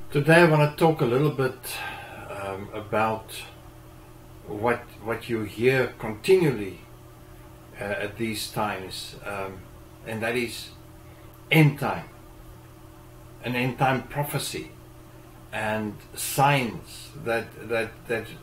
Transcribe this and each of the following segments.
Today I want to talk a little bit about what you hear continually at these times, and that is end time, an end time prophecy, and signs that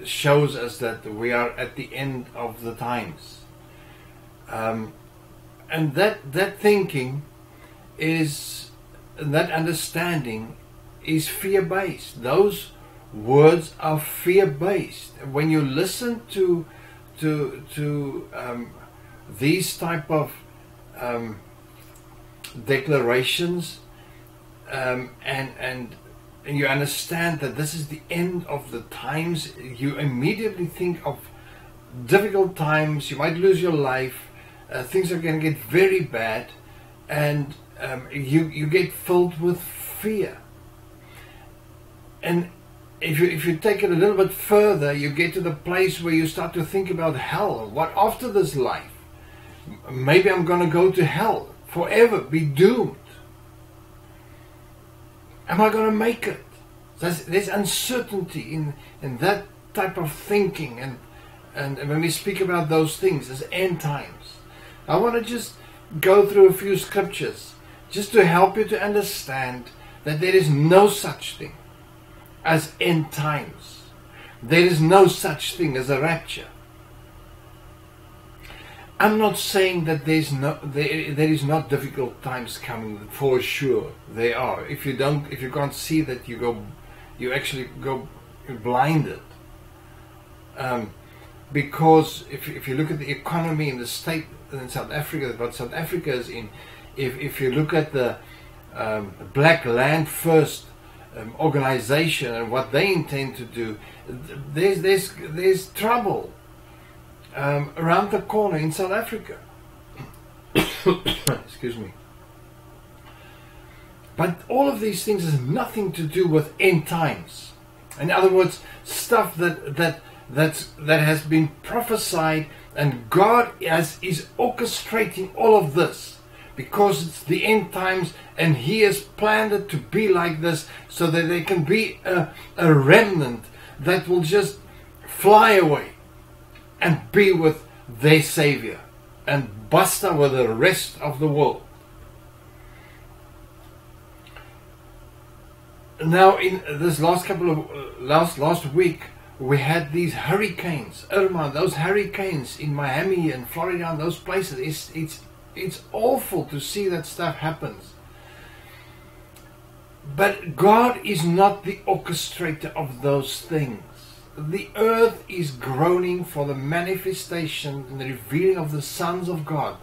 shows us that we are at the end of the times, and that thinking is, that understanding is fear-based. Those words are fear-based. When you listen to these type of declarations, and you understand that this is the end of the times, you immediately think of difficult times. You might lose your life. Things are going to get very bad, and you get filled with fear. And if you take it a little bit further, you get to the place where you start to think about hell. What after this life? Maybe I'm going to go to hell forever, be doomed. Am I going to make it? There's uncertainty in that type of thinking, and when we speak about those things as end times, I want to just go through a few scriptures just to help you to understand that there is no such thing as end times. There is no such thing as a rapture. I'm not saying that there is not difficult times coming. For sure there are. If you can't see that, you actually go blinded. Because if you look at the economy in the state in South Africa, what South Africa is in, if you look at the Black Land First organization and what they intend to do, there's trouble around the corner in South Africa. Excuse me. But all of these things has nothing to do with end times. In other words, stuff that has been prophesied, and God is orchestrating all of this because it's the end times, and He has planned it to be like this so that there can be a remnant that will just fly away and be with their Savior and basta with the rest of the world. Now, in this last last week, we had these hurricanes, Irma, those hurricanes in Miami and Florida and those places. It's awful to see that stuff happens. But God is not the orchestrator of those things. The earth is groaning for the manifestation and the revealing of the sons of God.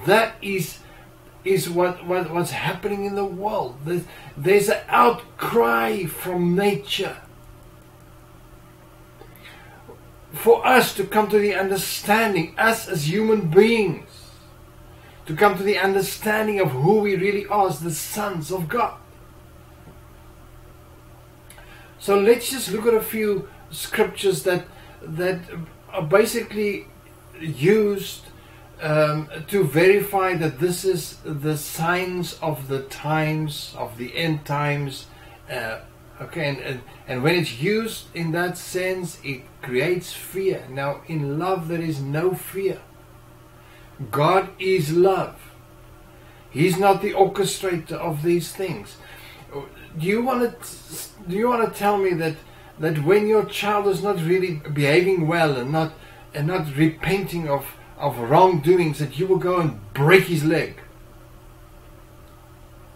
That is what's happening in the world. There's an outcry from nature for us to come to the understanding, us as human beings, to come to the understanding of who we really are as the sons of God. So let's just look at a few scriptures that are basically used to verify that this is the signs of the times, of the end times. Okay, and when it's used in that sense, it creates fear. Now, in love there is no fear. God is love. He's not the orchestrator of these things. Do you want to tell me that when your child is not really behaving well and not repenting of wrongdoings, that you will go and break his leg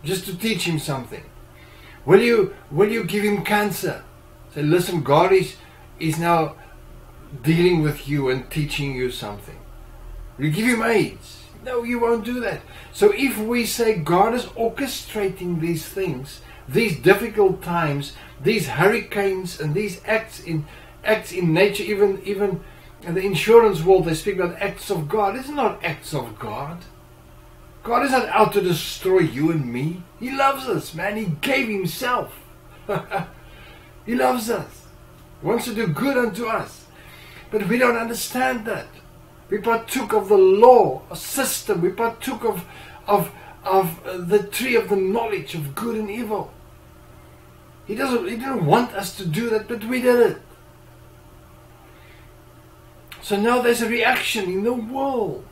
just to teach him something? Will you give him cancer? Say, listen, God is now dealing with you and teaching you something. Will you give him AIDS? No, you won't do that. So if we say God is orchestrating these things, these difficult times, these hurricanes, and these acts in nature, even in the insurance world, they speak about acts of God. It's not acts of God. God is not out to destroy you and me. He loves us, man. He gave Himself. He loves us. He wants to do good unto us. But we don't understand that. We partook of the law, a system. We partook of the tree of the knowledge of good and evil. He didn't want us to do that, but we did it. So now there's a reaction in the world.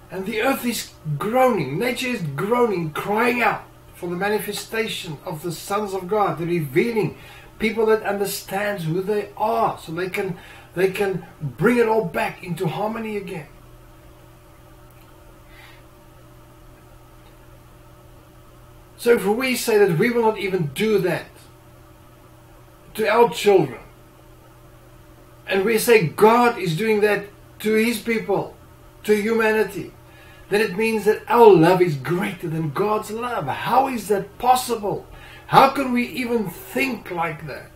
And the earth is groaning, nature is groaning, crying out for the manifestation of the sons of God, the revealing, people that understands who they are, so they can bring it all back into harmony again. So if we say that we will not even do that to our children, and we say God is doing that to His people, to humanity, then it means that our love is greater than God's love. How is that possible? How can we even think like that?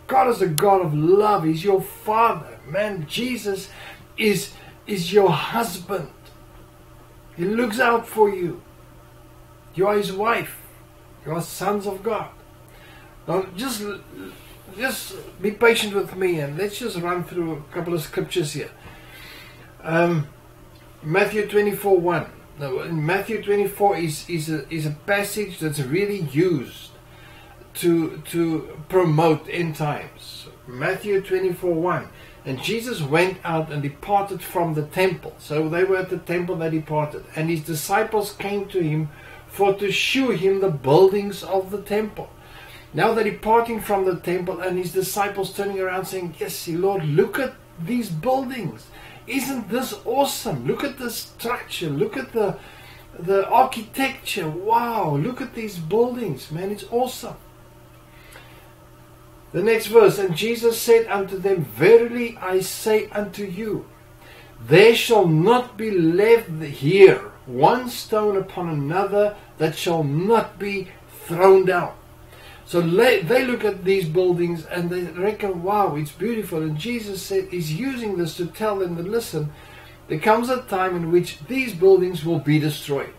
God is a God of love. He's your Father. Man, Jesus is your husband. He looks out for you. You are His wife. You are sons of God. Now just be patient with me, and let's just run through a couple of scriptures here. Matthew 24:1. Now, in Matthew 24 is a passage that's really used to promote end times. Matthew 24:1. And Jesus went out and departed from the temple. So they were at the temple, they departed. And His disciples came to Him for to shew Him the buildings of the temple. Now they're departing from the temple, and His disciples turning around saying, "Yes, Lord, look at these buildings. Isn't this awesome? Look at the structure. Look at the architecture. Wow, look at these buildings. Man, it's awesome." The next verse, and Jesus said unto them, "Verily I say unto you, there shall not be left here one stone upon another that shall not be thrown down." So they look at these buildings and they reckon, wow, it's beautiful. And Jesus said, He's using this to tell them that, listen, there comes a time in which these buildings will be destroyed.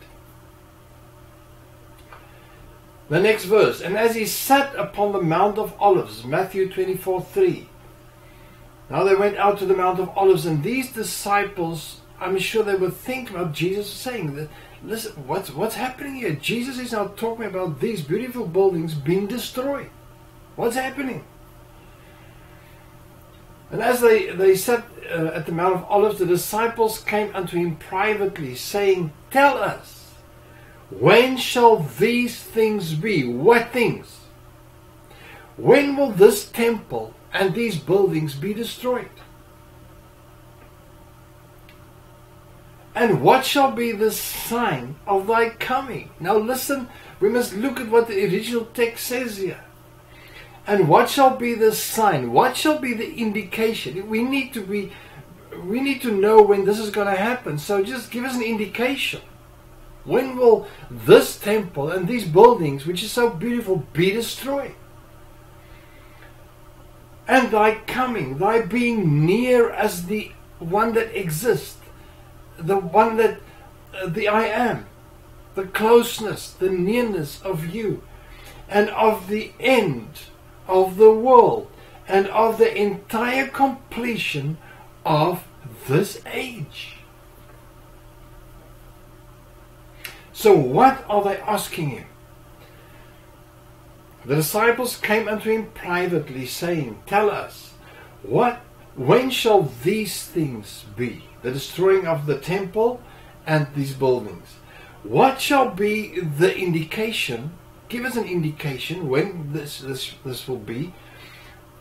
The next verse, and as He sat upon the Mount of Olives, Matthew 24:3. Now they went out to the Mount of Olives, and these disciples, I'm sure they would think about Jesus saying that, listen, what's happening here? Jesus is now talking about these beautiful buildings being destroyed. What's happening? And as they sat at the Mount of Olives, the disciples came unto Him privately, saying, "Tell us, when shall these things be?" What things? When will this temple and these buildings be destroyed? And what shall be the sign of Thy coming? Now listen, we must look at what the original text says here. And what shall be the sign? What shall be the indication? We need to know when this is going to happen. So just give us an indication. When will this temple and these buildings, which is so beautiful, be destroyed? And Thy coming, Thy being near as the one that exists, the one that, the I am, the closeness, the nearness of You, and of the end of the world, and of the entire completion of this age. So what are they asking Him? The disciples came unto Him privately, saying, "Tell us, when shall these things be?" The destroying of the temple and these buildings. What shall be the indication? Give us an indication when this will be,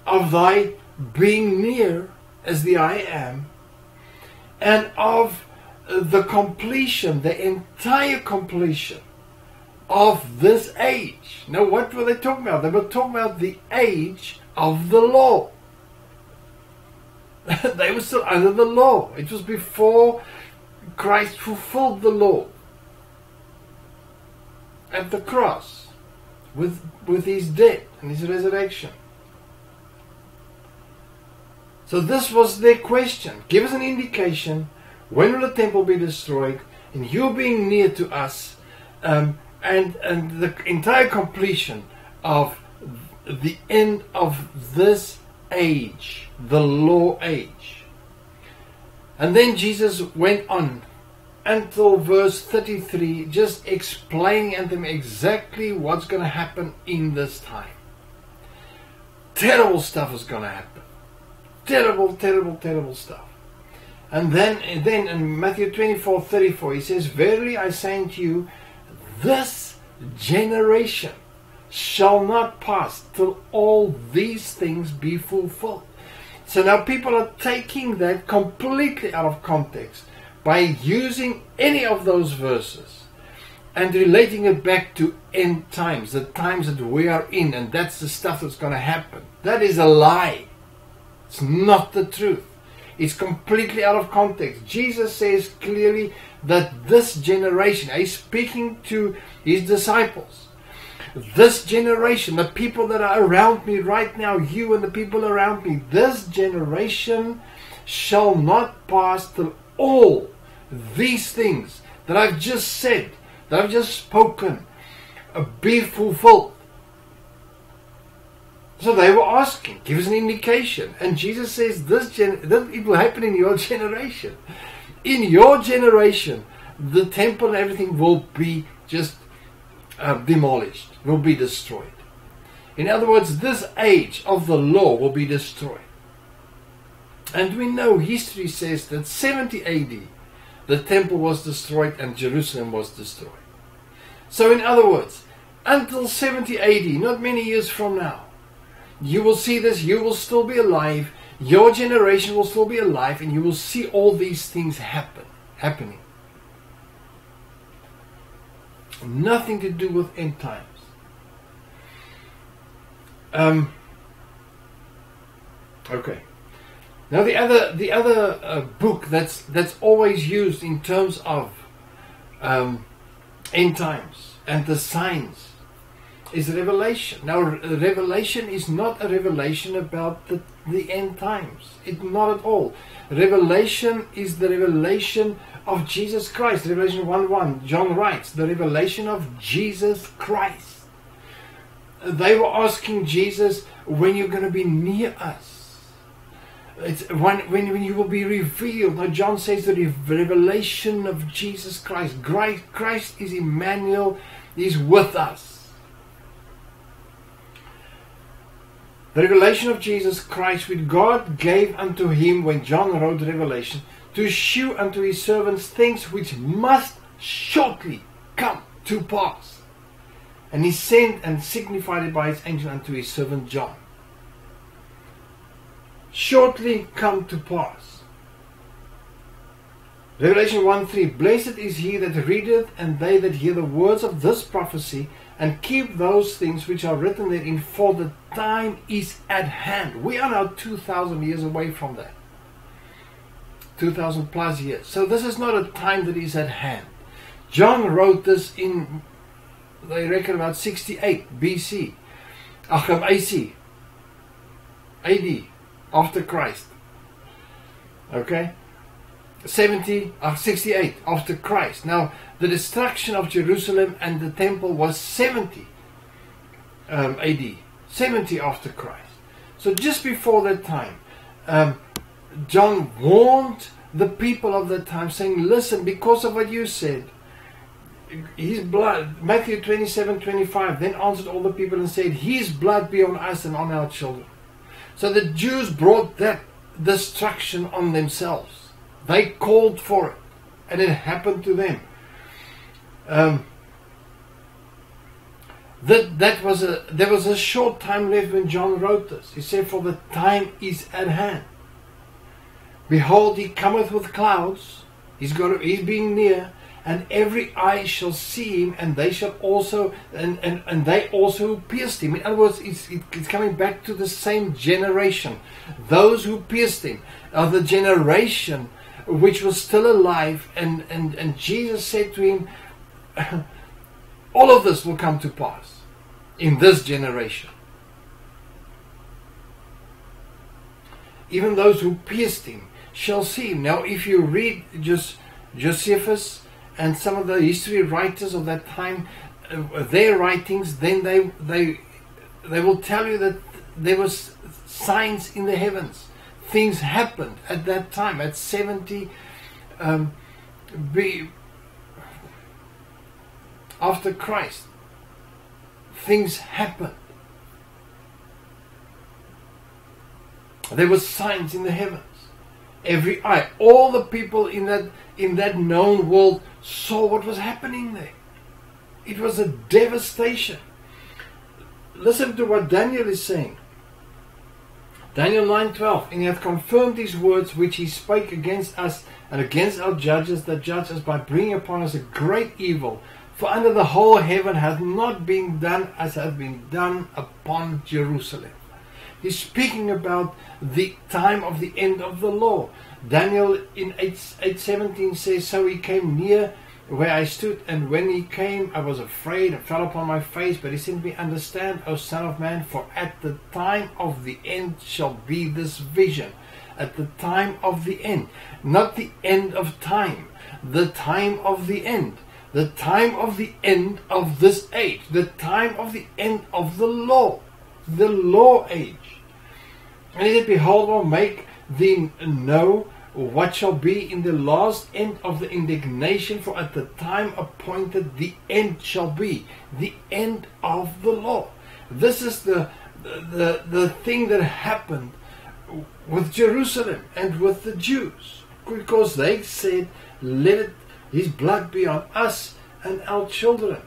of Thy being near as the I am, and of the completion, the entire completion of this age. Now what were they talking about? They were talking about the age of the law. They were still under the law. It was before Christ fulfilled the law at the cross with His death and His resurrection. So this was their question. Give us an indication. When will the temple be destroyed? And You being near to us, and the entire completion of the end of this age, the law age. And then Jesus went on until verse 33, just explaining to them exactly what's going to happen in this time. Terrible stuff is going to happen. Terrible, terrible, terrible stuff. And then in Matthew 24:34, he says, "Verily I say unto you, this generation shall not pass till all these things be fulfilled." So now people are taking that completely out of context by using any of those verses and relating it back to end times, the times that we are in, and that's the stuff that's going to happen. That is a lie. It's not the truth. It's completely out of context. Jesus says clearly that this generation, he's speaking to his disciples, this generation, the people that are around me right now, you and the people around me, this generation shall not pass till all these things that I've just said, that I've just spoken, be fulfilled. So they were asking, give us an indication. And Jesus says, it will happen in your generation. In your generation, the temple and everything will be just demolished, will be destroyed. In other words, this age of the law will be destroyed. And we know history says that 70 AD, the temple was destroyed and Jerusalem was destroyed. So in other words, until 70 AD, not many years from now, you will see this, you will still be alive, your generation will still be alive, and you will see all these things happening. Nothing to do with end times. Okay. Now the other book that's always used in terms of end times and the signs is Revelation. Now Revelation is not a revelation about the end times. It's not at all. Revelation is the revelation of Jesus Christ. Revelation 1:1, John writes, the revelation of Jesus Christ. They were asking Jesus, when you're going to be near us. It's when you will be revealed. Now John says the revelation of Jesus Christ. Christ is Emmanuel. He's with us. The revelation of Jesus Christ, which God gave unto him when John wrote the Revelation, to shew unto his servants things which must shortly come to pass. And he sent and signified it by his angel unto his servant John. Shortly come to pass. Revelation 1:3, blessed is he that readeth, and they that hear the words of this prophecy, and keep those things which are written therein, for the time is at hand. We are now 2,000 years away from that. 2,000 plus years. So this is not a time that is at hand. John wrote this in, they reckon, about 68 BC. AC. AD. After Christ. Okay? 68 after Christ. Now, the destruction of Jerusalem and the temple was 70 AD. 70 after Christ. So just before that time, John warned the people of that time, saying, listen, because of what you said, his blood, Matthew 27:25, then answered all the people and said, his blood be on us and on our children. So the Jews brought that destruction on themselves. They called for it, and it happened to them. There was a short time left when John wrote this. He said, for the time is at hand. Behold, he cometh with clouds. He's being near, and every eye shall see him, and they shall also, and they also who pierced him. In other words, it's coming back to the same generation. Those who pierced him are the generation which was still alive, and Jesus said to him, all of this will come to pass in this generation. Even those who pierced him shall see him. Now, if you read just Josephus and some of the history writers of that time, their writings, then they will tell you that there was signs in the heavens. Things happened at that time, at 70 after Christ, things happened. There were signs in the heavens. Every eye, all the people in that known world saw what was happening there. It was a devastation. Listen to what Daniel is saying. Daniel 9:12, and he hath confirmed his words which he spake against us and against our judges that judge us, by bringing upon us a great evil. For under the whole heaven hath not been done as hath been done upon Jerusalem. He's speaking about the time of the end of the law. Daniel in 8:17 says, so he came near where I stood, and when he came I was afraid and fell upon my face. But he said me, understand, O son of man, for at the time of the end shall be this vision. At the time of the end, not the end of time, the time of the end. The time of the end of this age, the time of the end of the law age. And he said, behold, I will make thee know what shall be in the last end of the indignation, for at the time appointed the end shall be, the end of the law. This is the thing that happened with Jerusalem and with the Jews, because they said, let his blood be on us and our children.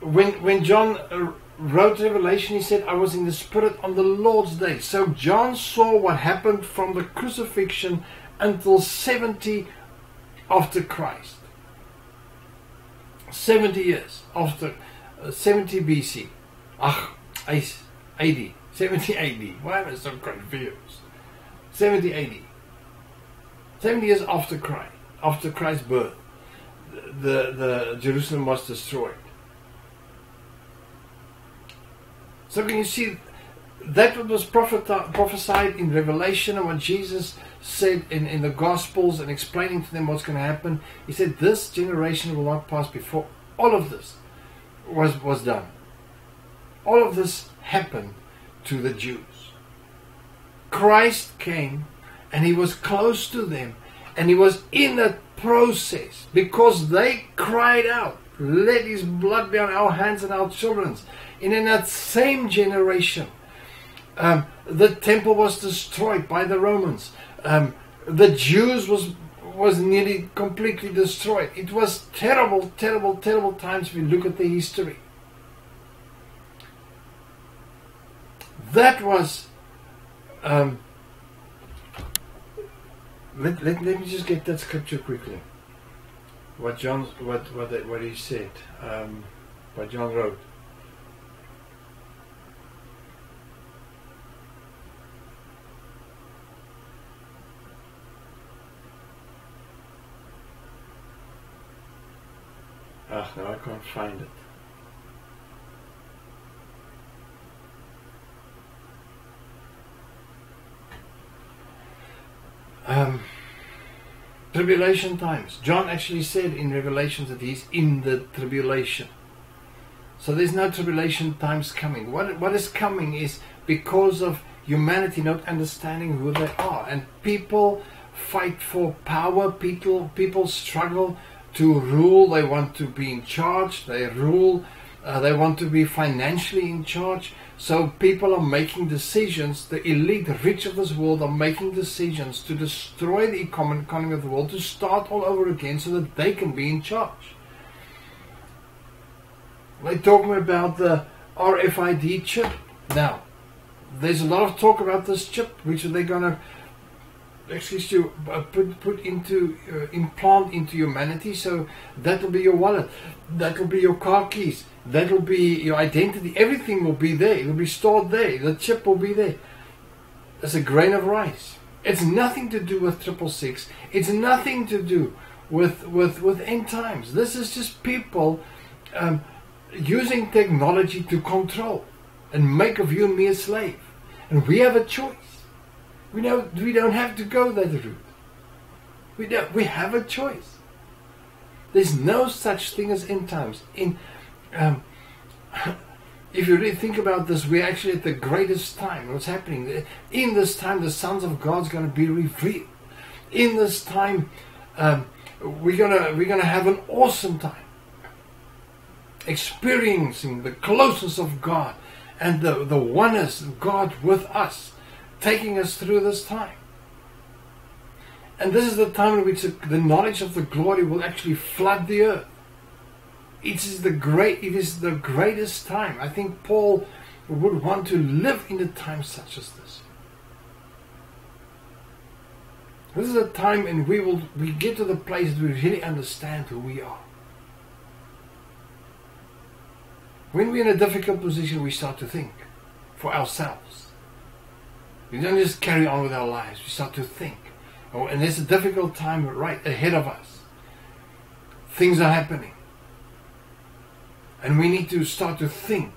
When John wrote Revelation, he said, I was in the Spirit on the Lord's day. So John saw what happened from the crucifixion until 70 after Christ. 70 years after 70 BC. AD. 70 AD. Why am I so confused? 70 AD. 70 years after Christ. After Christ's birth, the Jerusalem was destroyed. So can you see that what was prophesied in Revelation, and what Jesus said in the Gospels and explaining to them what's going to happen? He said this generation will not pass before all of this was done. All of this happened to the Jews. Christ came and he was close to them. And he was in that process because they cried out, let his blood be on our hands and our children's. And in that same generation, the temple was destroyed by the Romans. The Jews was nearly completely destroyed. It was terrible, terrible, terrible times if you look at the history. That was... Let me just get that scripture quickly. What he said, what John wrote. No, I can't find it. Tribulation times. John actually said in Revelation that he's in the tribulation. So there's no tribulation times coming. What is coming is because of humanity not understanding who they are. And people fight for power. People struggle to rule. They want to be in charge. They rule. They want to be financially in charge. So people are making decisions. The elite, the rich of this world are making decisions to destroy the economy of the world, to start all over again so that they can be in charge. They're talking about the RFID chip. Now, there's a lot of talk about this chip, which they're going to actually implant into humanity. So that will be your wallet, that will be your car keys, that will be your identity. Everything will be there. It will be stored there. The chip will be there. It's a grain of rice. It's nothing to do with 666. It's nothing to do with end times. This is just people using technology to control and make of you and me a slave. And we have a choice. We don't have to go that route. We have a choice. There's no such thing as end times. If you really think about this, we're actually at the greatest time. What's happening? In this time, the sons of God's going to be revealed. In this time, we're gonna have an awesome time, experiencing the closeness of God and the oneness of God with us, taking us through this time. And this is the time in which the knowledge of the glory will actually flood the earth. It is the greatest time. I think Paul would want to live in a time such as this. This is a time when we get to the place that we really understand who we are. When we're in a difficult position, we start to think for ourselves. We don't just carry on with our lives. We start to think. Oh, and there's a difficult time right ahead of us. Things are happening. And we need to start to think.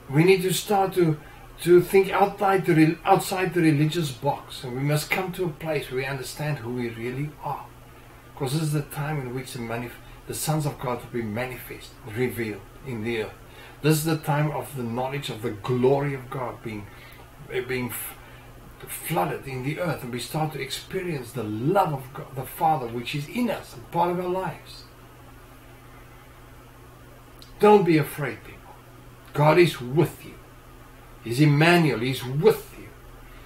We need to start to think outside the religious box. And we must come to a place where we understand who we really are. Because this is the time in which the sons of God will be manifest, revealed in the earth. This is the time of the knowledge of the glory of God being flooded in the earth, and we start to experience the love of God, the Father, which is in us and part of our lives. Don't be afraid, people. God is with you. He's Emmanuel. He's with you.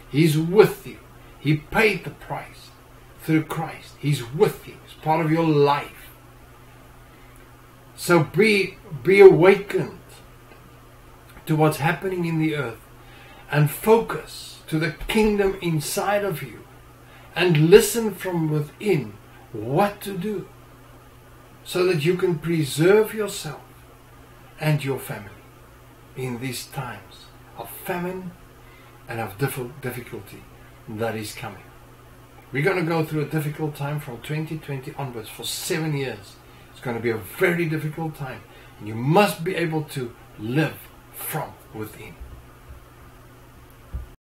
He's with you. He paid the price through Christ. He's with you. It's part of your life. So be awakened to what's happening in the earth and focus to the kingdom inside of you and listen from within what to do so that you can preserve yourself and your family in these times of famine and of difficulty that is coming. We're going to go through a difficult time from 2020 onwards for 7 years. It's going to be a very difficult time, and you must be able to live from within.